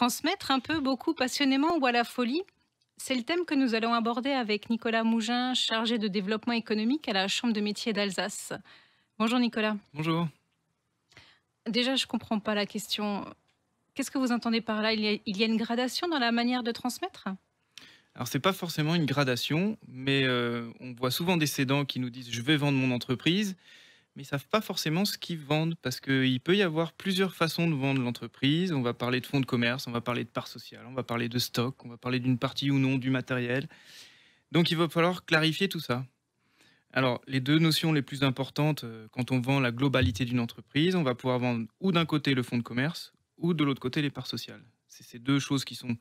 Transmettre un peu, beaucoup, passionnément ou à la folie? C'est le thème que nous allons aborder avec Nicolas Mougin, chargé de développement économique à la Chambre de métiers d'Alsace. Bonjour Nicolas. Bonjour. Déjà, je comprends pas la question. Qu'est-ce que vous entendez par là? Il y a une gradation dans la manière de transmettre? Alors c'est pas forcément une gradation, mais on voit souvent des cédants qui nous disent: «Je vais vendre mon entreprise», mais ils savent pas forcément ce qu'ils vendent parce qu'il peut y avoir plusieurs façons de vendre l'entreprise. On va parler de fonds de commerce, on va parler de parts sociales, on va parler de stock, on va parler d'une partie ou non du matériel. Donc il va falloir clarifier tout ça. Alors les 2 notions les plus importantes, quand on vend la globalité d'une entreprise, on va pouvoir vendre ou d'un côté le fonds de commerce ou de l'autre côté les parts sociales. C'est ces 2 choses qui sont,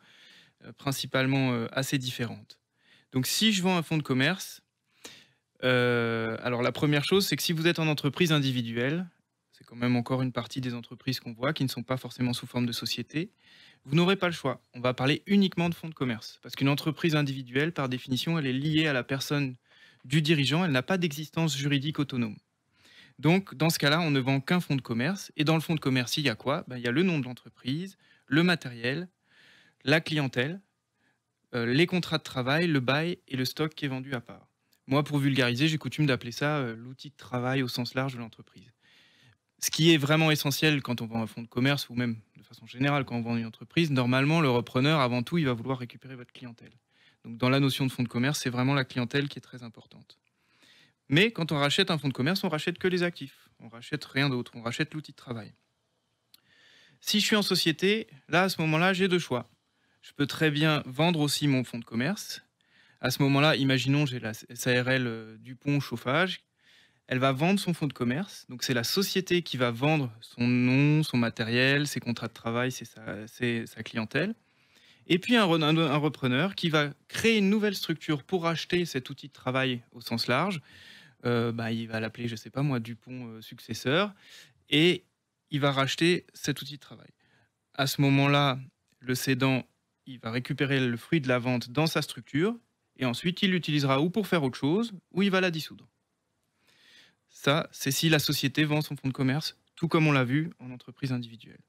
principalement, assez différentes. Donc si je vends un fonds de commerce, alors la première chose, c'est que si vous êtes en entreprise individuelle, c'est quand même encore une partie des entreprises qu'on voit qui ne sont pas forcément sous forme de société, vous n'aurez pas le choix. On va parler uniquement de fonds de commerce. Parce qu'une entreprise individuelle, par définition, elle est liée à la personne du dirigeant, elle n'a pas d'existence juridique autonome. Donc, dans ce cas-là, on ne vend qu'un fonds de commerce. Et dans le fonds de commerce, il y a quoi? Ben, il y a le nom de l'entreprise, le matériel, la clientèle, les contrats de travail, le bail et le stock qui est vendu à part. Moi, pour vulgariser, j'ai coutume d'appeler ça l'outil de travail au sens large de l'entreprise. Ce qui est vraiment essentiel quand on vend un fonds de commerce ou même de façon générale quand on vend une entreprise, normalement, le repreneur, avant tout, il va vouloir récupérer votre clientèle. Donc, dans la notion de fonds de commerce, c'est vraiment la clientèle qui est très importante. Mais quand on rachète un fonds de commerce, on rachète que les actifs. On rachète rien d'autre. On rachète l'outil de travail. Si je suis en société, là, à ce moment-là, j'ai 2 choix. Je peux très bien vendre aussi mon fonds de commerce. À ce moment-là, imaginons, j'ai la SARL Dupont Chauffage. Elle va vendre son fonds de commerce. Donc, c'est la société qui va vendre son nom, son matériel, ses contrats de travail, sa clientèle. Et puis, un repreneur qui va créer une nouvelle structure pour acheter cet outil de travail au sens large. Il va l'appeler, je ne sais pas moi, Dupont Successeur. Et il va racheter cet outil de travail. À ce moment-là, le cédant, il va récupérer le fruit de la vente dans sa structure et ensuite il l'utilisera ou pour faire autre chose ou il va la dissoudre. Ça, c'est si la société vend son fonds de commerce, tout comme on l'a vu en entreprise individuelle.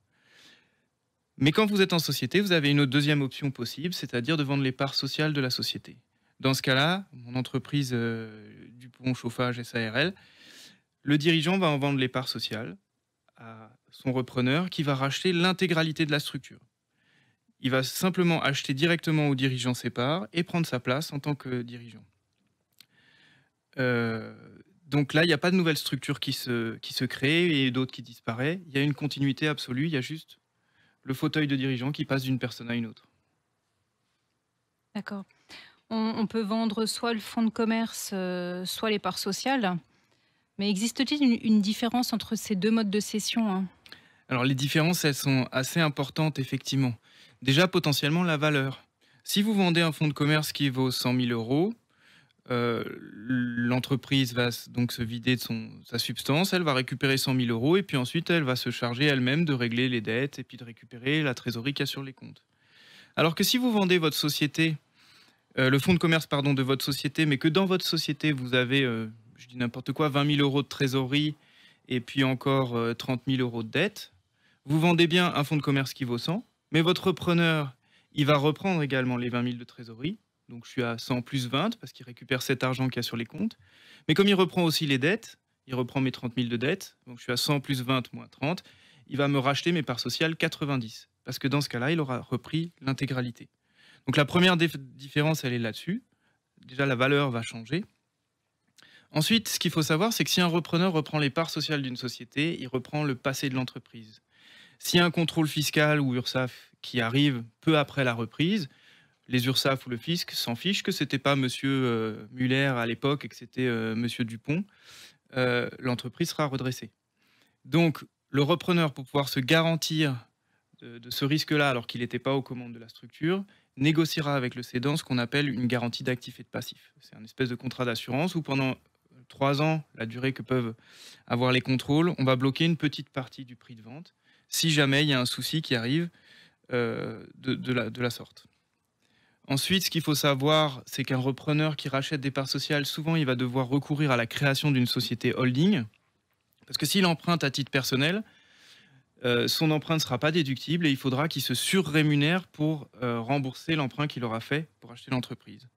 Mais quand vous êtes en société, vous avez une autre deuxième option possible, c'est-à-dire de vendre les parts sociales de la société. Dans ce cas-là, mon entreprise Dupont Chauffage SARL, le dirigeant va en vendre les parts sociales à son repreneur qui va racheter l'intégralité de la structure. Il va simplement acheter directement au dirigeant ses parts et prendre sa place en tant que dirigeant. Euh, donc là, il n'y a pas de nouvelle structure qui se crée et d'autres qui disparaît. Il y a une continuité absolue, il y a juste le fauteuil de dirigeant qui passe d'une personne à une autre. D'accord. On peut vendre soit le fonds de commerce, soit les parts sociales. Mais existe-t-il une différence entre ces deux modes de cession, hein? Alors les différences, elles sont assez importantes, effectivement. Déjà, potentiellement, la valeur. Si vous vendez un fonds de commerce qui vaut 100 000 euros, l'entreprise va donc se vider de sa substance, elle va récupérer 100 000 euros et puis ensuite elle va se charger elle-même de régler les dettes et puis de récupérer la trésorerie qu'il y a sur les comptes. Alors que si vous vendez votre société, le fonds de commerce pardon, de votre société, mais que dans votre société vous avez, je dis n'importe quoi, 20 000 euros de trésorerie et puis encore 30 000 euros de dette, vous vendez bien un fonds de commerce qui vaut 100, mais votre repreneur, il va reprendre également les 20 000 de trésorerie. Donc je suis à 100 plus 20 parce qu'il récupère cet argent qu'il y a sur les comptes. Mais comme il reprend aussi les dettes, il reprend mes 30 000 de dettes, donc je suis à 100 plus 20 moins 30, il va me racheter mes parts sociales 90. Parce que dans ce cas-là, il aura repris l'intégralité. Donc la première différence, elle est là-dessus. Déjà, la valeur va changer. Ensuite, ce qu'il faut savoir, c'est que si un repreneur reprend les parts sociales d'une société, il reprend le passé de l'entreprise. S'il y a un contrôle fiscal ou URSSAF qui arrive peu après la reprise, les URSSAF ou le fisc s'en fichent que c'était pas monsieur Muller à l'époque et que c'était monsieur Dupont, l'entreprise sera redressée. Donc, le repreneur, pour pouvoir se garantir de ce risque-là, alors qu'il n'était pas aux commandes de la structure, négociera avec le cédant ce qu'on appelle une garantie d'actifs et de passifs. C'est un espèce de contrat d'assurance où pendant 3 ans, la durée que peuvent avoir les contrôles, on va bloquer une petite partie du prix de vente si jamais il y a un souci qui arrive de la sorte. Ensuite, ce qu'il faut savoir, c'est qu'un repreneur qui rachète des parts sociales, souvent, il va devoir recourir à la création d'une société holding. Parce que s'il emprunte à titre personnel, son emprunt ne sera pas déductible et il faudra qu'il se surrémunère pour rembourser l'emprunt qu'il aura fait pour acheter l'entreprise.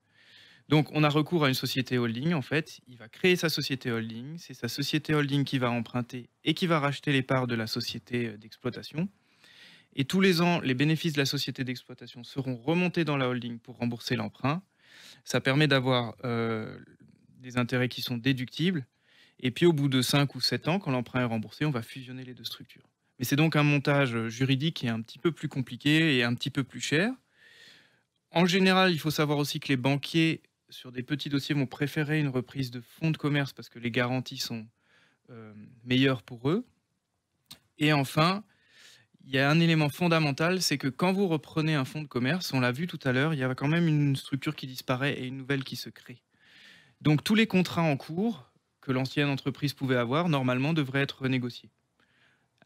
Donc, on a recours à une société holding, en fait. Il va créer sa société holding. C'est sa société holding qui va emprunter et qui va racheter les parts de la société d'exploitation. Et tous les ans, les bénéfices de la société d'exploitation seront remontés dans la holding pour rembourser l'emprunt. Ça permet d'avoir des intérêts qui sont déductibles. Et puis, au bout de 5 ou 7 ans, quand l'emprunt est remboursé, on va fusionner les deux structures. Mais c'est donc un montage juridique qui est un petit peu plus compliqué et un petit peu plus cher. En général, il faut savoir aussi que les banquiers, sur des petits dossiers, vont préférer une reprise de fonds de commerce parce que les garanties sont meilleures pour eux. Et enfin, il y a un élément fondamental, c'est que quand vous reprenez un fonds de commerce, on l'a vu tout à l'heure, il y a quand même une structure qui disparaît et une nouvelle qui se crée. Donc tous les contrats en cours que l'ancienne entreprise pouvait avoir, normalement, devraient être renégociés.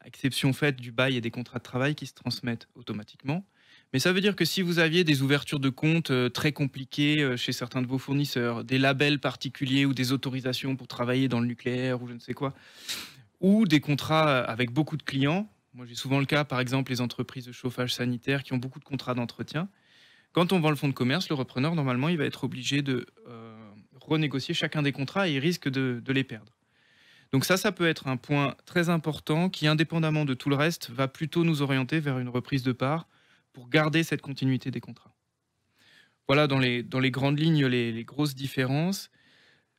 À exception faite du bail et des contrats de travail qui se transmettent automatiquement. Mais ça veut dire que si vous aviez des ouvertures de compte très compliquées chez certains de vos fournisseurs, des labels particuliers ou des autorisations pour travailler dans le nucléaire ou je ne sais quoi, ou des contrats avec beaucoup de clients, moi j'ai souvent le cas par exemple les entreprises de chauffage sanitaire qui ont beaucoup de contrats d'entretien, quand on vend le fonds de commerce, le repreneur normalement il va être obligé de renégocier chacun des contrats et il risque de les perdre. Donc ça peut être un point très important qui, indépendamment de tout le reste, va plutôt nous orienter vers une reprise de part pour garder cette continuité des contrats. Voilà dans les grandes lignes les grosses différences.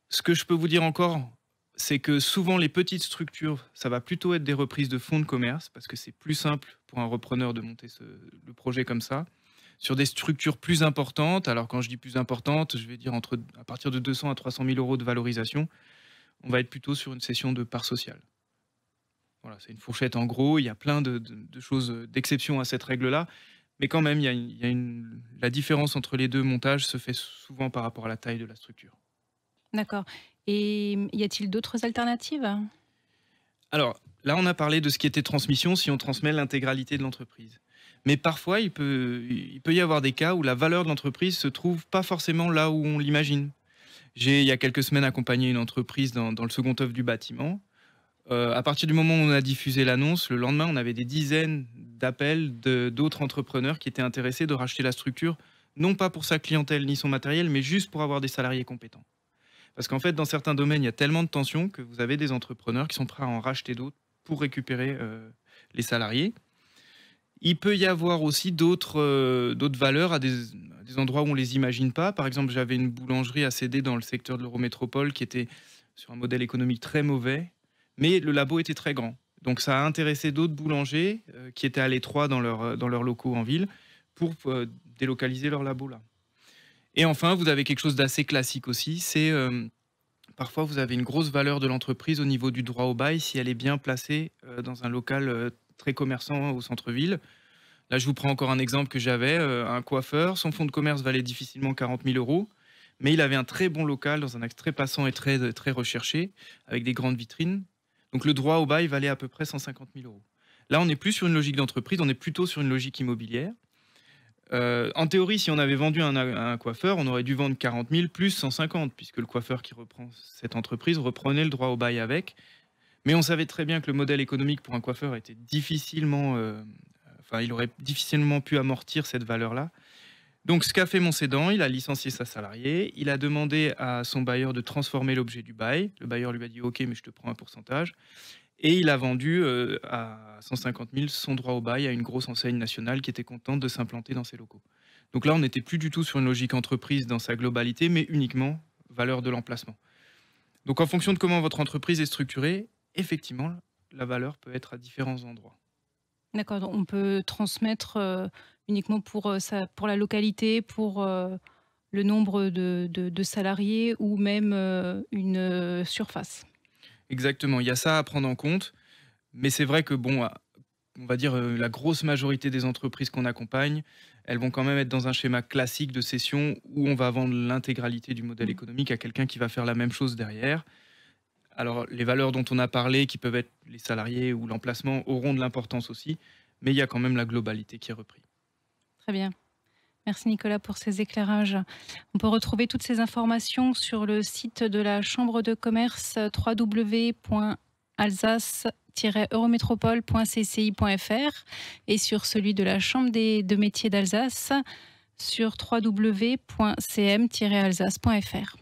Ce que je peux vous dire encore, c'est que souvent les petites structures, ça va plutôt être des reprises de fonds de commerce parce que c'est plus simple pour un repreneur de monter le projet comme ça. Sur des structures plus importantes, alors quand je dis plus importantes, je vais dire à partir de 200 à 300 000 euros de valorisation, on va être plutôt sur une cession de parts sociales. Voilà, c'est une fourchette en gros, il y a plein de choses, d'exceptions à cette règle-là, mais quand même, la différence entre les deux montages se fait souvent par rapport à la taille de la structure. D'accord. Et y a-t-il d'autres alternatives? Alors, là, on a parlé de ce qui était transmission si on transmet l'intégralité de l'entreprise. Mais parfois, il peut y avoir des cas où la valeur de l'entreprise se trouve pas forcément là où on l'imagine. J'ai, il y a quelques semaines, accompagné une entreprise dans le second œuvre du bâtiment. À partir du moment où on a diffusé l'annonce, le lendemain, on avait des dizaines d'appels d'autres entrepreneurs qui étaient intéressés de racheter la structure, non pas pour sa clientèle ni son matériel, mais juste pour avoir des salariés compétents. Parce qu'en fait, dans certains domaines, il y a tellement de tensions que vous avez des entrepreneurs qui sont prêts à en racheter d'autres pour récupérer les salariés. Il peut y avoir aussi d'autres valeurs à des endroits où on ne les imagine pas. Par exemple, j'avais une boulangerie à céder dans le secteur de l'Eurométropole qui était sur un modèle économique très mauvais, mais le labo était très grand. Donc ça a intéressé d'autres boulangers qui étaient à l'étroit dans leurs locaux en ville pour délocaliser leur labo là. Et enfin, vous avez quelque chose d'assez classique aussi, c'est parfois vous avez une grosse valeur de l'entreprise au niveau du droit au bail si elle est bien placée dans un local très commerçant au centre-ville. Là, je vous prends encore un exemple que j'avais, un coiffeur, son fonds de commerce valait difficilement 40 000 euros, mais il avait un très bon local dans un axe très passant et très recherché, avec des grandes vitrines. Donc le droit au bail valait à peu près 150 000 euros. Là, on n'est plus sur une logique d'entreprise, on est plutôt sur une logique immobilière. En théorie, si on avait vendu un coiffeur, on aurait dû vendre 40 000 plus 150, puisque le coiffeur qui reprend cette entreprise reprenait le droit au bail avec. Mais on savait très bien que le modèle économique pour un coiffeur était difficilement... il aurait difficilement pu amortir cette valeur-là. Donc, ce qu'a fait mon cédant, il a licencié sa salariée, il a demandé à son bailleur de transformer l'objet du bail. Le bailleur lui a dit « Ok, mais je te prends un pourcentage ». Et il a vendu à 150 000 son droit au bail à une grosse enseigne nationale qui était contente de s'implanter dans ses locaux. Donc là, on n'était plus du tout sur une logique entreprise dans sa globalité, mais uniquement valeur de l'emplacement. Donc en fonction de comment votre entreprise est structurée, effectivement, la valeur peut être à différents endroits. D'accord, donc on peut transmettre uniquement pour la localité, pour le nombre de salariés ou même une surface. Exactement, il y a ça à prendre en compte, mais c'est vrai que bon, on va dire la grosse majorité des entreprises qu'on accompagne, elles vont quand même être dans un schéma classique de cession où on va vendre l'intégralité du modèle Mm. économique à quelqu'un qui va faire la même chose derrière. Alors les valeurs dont on a parlé, qui peuvent être les salariés ou l'emplacement, auront de l'importance aussi, mais il y a quand même la globalité qui est reprise. Très bien. Merci Nicolas pour ces éclairages. On peut retrouver toutes ces informations sur le site de la Chambre de commerce www.amec.fr. alsace-eurométropole.cci.fr et sur celui de la Chambre de métiers d'Alsace sur www.cm-alsace.fr.